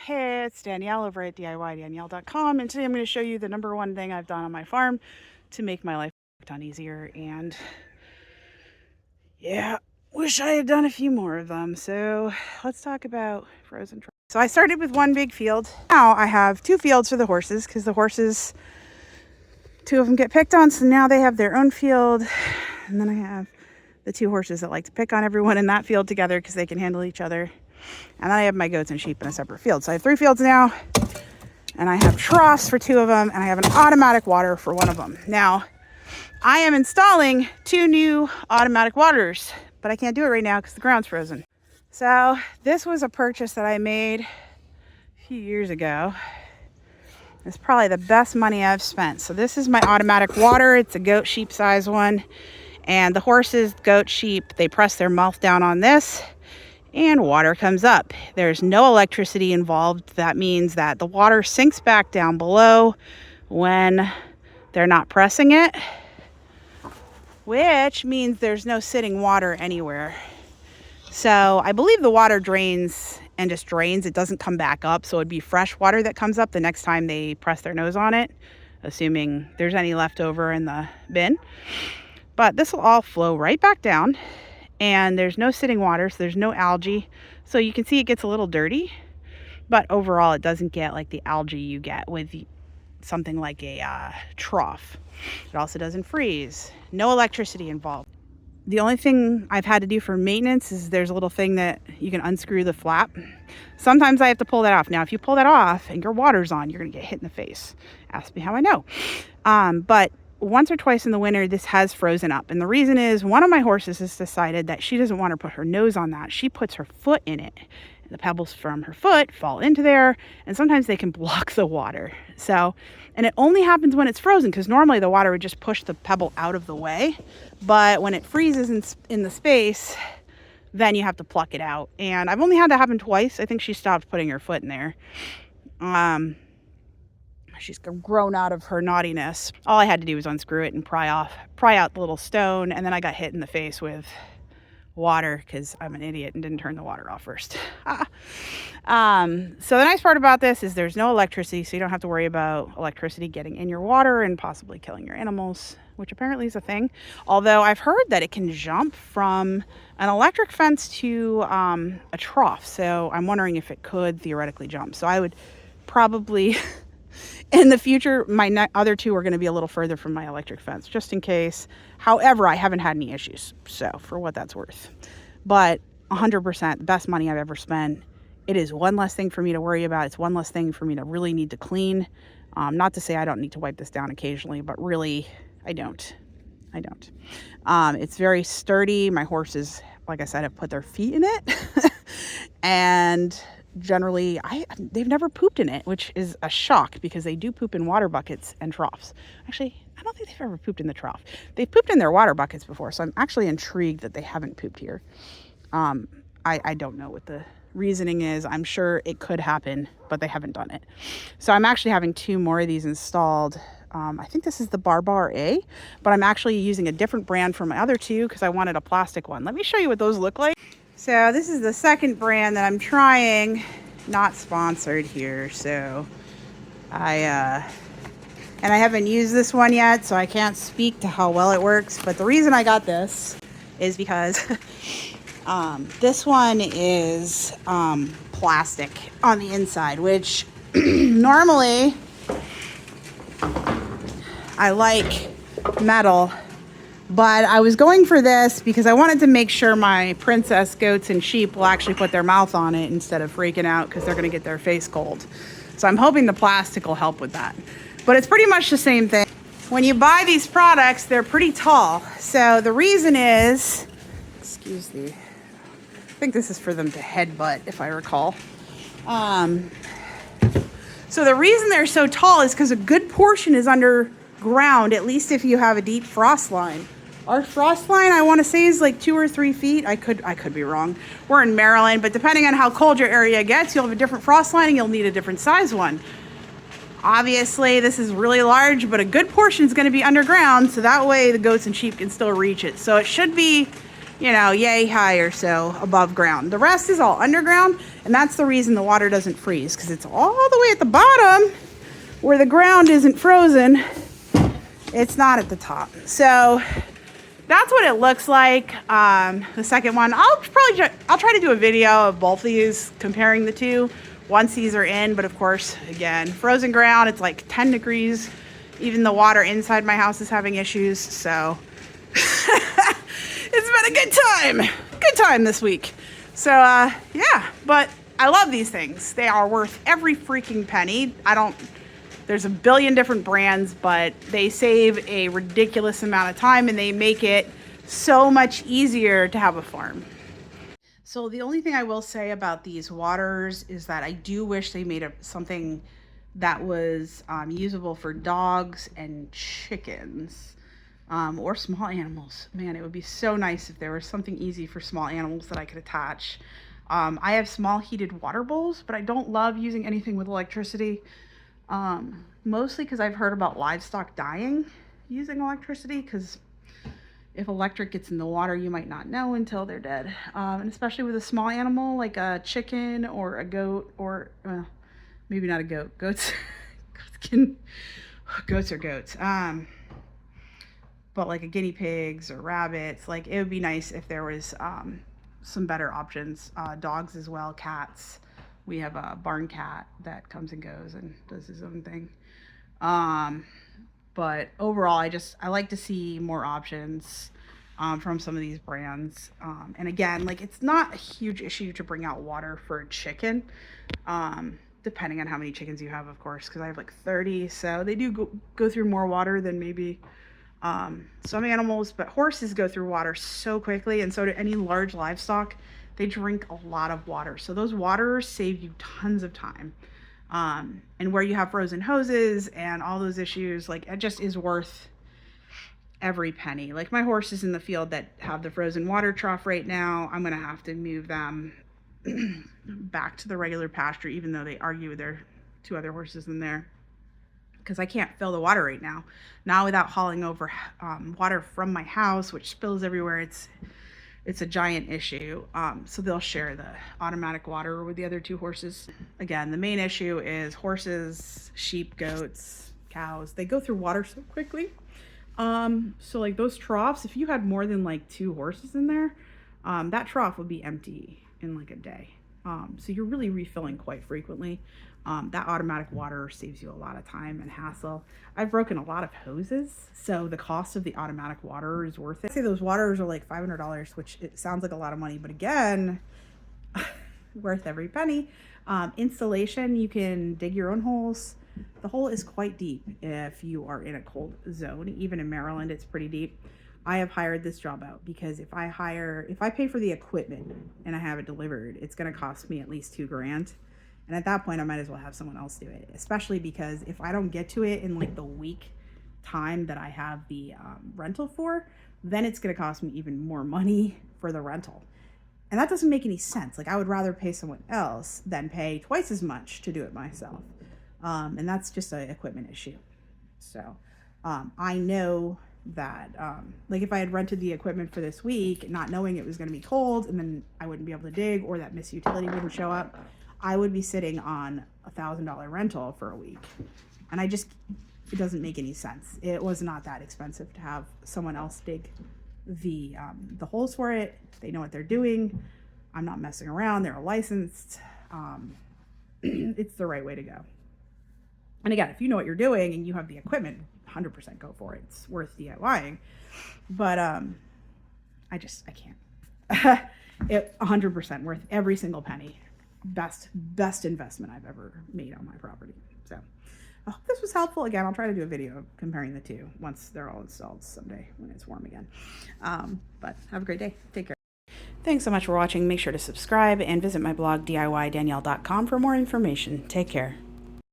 Hey, it's Danielle over at DIYDanielle.com, and today I'm going to show you the number one thing I've done on my farm to make my life a ton easier. And yeah, wish I had done a few more of them. So let's talk about frozen troughs. So I started with one big field. Now I have two fields for the horses because the horses, two of them get picked on, so now they have their own field. And then I have the two horses that like to pick on everyone in that field together because they can handle each other. And then I have my goats and sheep in a separate field. So I have three fields now, and I have troughs for two of them, and I have an automatic water for one of them. Now, I am installing two new automatic waters, but I can't do it right now because the ground's frozen. So this was a purchase that I made a few years ago. It's probably the best money I've spent. So this is my automatic water. It's a goat sheep size one. And the horses, goat, sheep, they press their mouth down on this and water comes up. There's no electricity involved. That means that the water sinks back down below when they're not pressing it, which means there's no sitting water anywhere. So I believe the water drains and just drains. It doesn't come back up. So it'd be fresh water that comes up the next time they press their nose on it, assuming there's any left over in the bin. But this will all flow right back down. And there's no sitting water, so there's no algae. So you can see it gets a little dirty, but overall it doesn't get like the algae you get with something like a trough. It also doesn't freeze. No electricity involved. The only thing I've had to do for maintenance is there's a little thing that you can unscrew the flap. Sometimes I have to pull that off. Now, if you pull that off and your water's on, you're gonna get hit in the face. Ask me how I know. But once or twice in the winter, this has frozen up. And the reason is one of my horses has decided that she doesn't want to put her nose on that. She puts her foot in it. And the pebbles from her foot fall into there. And sometimes they can block the water. So, and it only happens when it's frozen because normally the water would just push the pebble out of the way. But when it freezes in the space, then you have to pluck it out. And I've only had that happen twice. I think she stopped putting her foot in there. She's grown out of her naughtiness. All I had to do was unscrew it and pry out the little stone, and then I got hit in the face with water because I'm an idiot and didn't turn the water off first. So the nice part about this is there's no electricity, so you don't have to worry about electricity getting in your water and possibly killing your animals, which apparently is a thing. Although I've heard that it can jump from an electric fence to a trough, so I'm wondering if it could theoretically jump. So I would probably... In the future, my other two are going to be a little further from my electric fence, just in case. However, I haven't had any issues, so for what that's worth. But 100%, the best money I've ever spent. It is one less thing for me to worry about. It's one less thing for me to really need to clean. Not to say I don't need to wipe this down occasionally, but really, I don't. It's very sturdy. My horses, like I said, have put their feet in it. And... generally they've never pooped in it, which is a shock because they do poop in water buckets and troughs. Actually, I don't think they've ever pooped in the trough. They've pooped in their water buckets before, so I'm actually intrigued that they haven't pooped here. I don't know what the reasoning is. I'm sure it could happen, but they haven't done it. So I'm actually having two more of these installed. I think this is the Barbar A, but I'm actually using a different brand for my other two because I wanted a plastic one. Let me show you what those look like. So this is the second brand that I'm trying, not sponsored here. So and I haven't used this one yet, so I can't speak to how well it works. But the reason I got this is because this one is plastic on the inside, which normally I like metal. But I was going for this because I wanted to make sure my princess goats and sheep will actually put their mouth on it instead of freaking out because they're going to get their face cold. So I'm hoping the plastic will help with that. But it's pretty much the same thing. When you buy these products, they're pretty tall. So the reason is, excuse me, I think this is for them to headbutt, if I recall. So the reason they're so tall is because a good portion is underground, at least if you have a deep frost line. Our frost line, I want to say, is like 2 or 3 feet. I could be wrong. We're in Maryland, but depending on how cold your area gets, you'll have a different frost line and you'll need a different size one. Obviously, this is really large, but a good portion is going to be underground, so that way the goats and sheep can still reach it. So it should be you know, yay high or so above ground. The rest is all underground, and that's the reason the water doesn't freeze, because it's all the way at the bottom where the ground isn't frozen. It's not at the top. So that's what it looks like. The second one, I'll try to do a video of both of these, comparing the two once these are in. But of course, again, frozen ground, it's like 10 degrees. Even the water inside my house is having issues. So it's been a good time this week. So yeah, but I love these things. They are worth every freaking penny. There's a billion different brands, but they save a ridiculous amount of time, and they make it so much easier to have a farm. So the only thing I will say about these waters is that I do wish they made something that was usable for dogs and chickens, or small animals. Man, it would be so nice if there was something easy for small animals that I could attach. I have small heated water bowls, but I don't love using anything with electricity. Mostly because I've heard about livestock dying using electricity, because if electric gets in the water, you might not know until they're dead. And especially with a small animal like a chicken or a goat, or maybe not a goat. Goats are goats. But like a guinea pigs or rabbits, like it would be nice if there was some better options. Dogs as well, cats. We have a barn cat that comes and goes and does his own thing. But overall, I like to see more options from some of these brands. And again, like, it's not a huge issue to bring out water for a chicken, depending on how many chickens you have, of course, because I have like 30. So they do go through more water than maybe some animals, but horses go through water so quickly, and so do any large livestock. They drink a lot of water. So those waters save you tons of time. And where you have frozen hoses and all those issues, like, it just is worth every penny. Like, my horses in the field that have the frozen water trough right now, I'm going to have to move them back to the regular pasture, even though they argue with their 2 other horses in there, because I can't fill the water right now. Now, without hauling over water from my house, which spills everywhere, it's a giant issue. So they'll share the automatic water with the other 2 horses. Again, the main issue is horses, sheep, goats, cows. They go through water so quickly. So like those troughs, if you had more than like 2 horses in there, that trough would be empty in like a day. So you're really refilling quite frequently. That automatic water saves you a lot of time and hassle. I've broken a lot of hoses, so the cost of the automatic water is worth it. I'd say those waters are like $500, which it sounds like a lot of money, but again, worth every penny. Installation, you can dig your own holes. The hole is quite deep if you are in a cold zone. Even in Maryland, it's pretty deep. I have hired this job out because if I pay for the equipment and I have it delivered, it's going to cost me at least $2,000. And at that point, I might as well have someone else do it, especially because if I don't get to it in like the week time that I have the rental for, then it's going to cost me even more money for the rental. And that doesn't make any sense. Like, I would rather pay someone else than pay twice as much to do it myself. And that's just an equipment issue. So I know that like if I had rented the equipment for this week, not knowing it was going to be cold, and then I wouldn't be able to dig, or that Miss Utility wouldn't show up, I would be sitting on $1,000 rental for a week. And it doesn't make any sense. It was not that expensive to have someone else dig the holes for it. They know what they're doing. I'm not messing around. They're licensed. It's the right way to go. And again, if you know what you're doing and you have the equipment, 100% go for it. It's worth DIYing. But I can't. It 100% worth every single penny. Best investment I've ever made on my property. So I hope this was helpful. Again, I'll try to do a video comparing the two once they're all installed someday when it's warm again. But have a great day. Take care. Thanks so much for watching. Make sure to subscribe and visit my blog DIYDanielle.com for more information. Take care.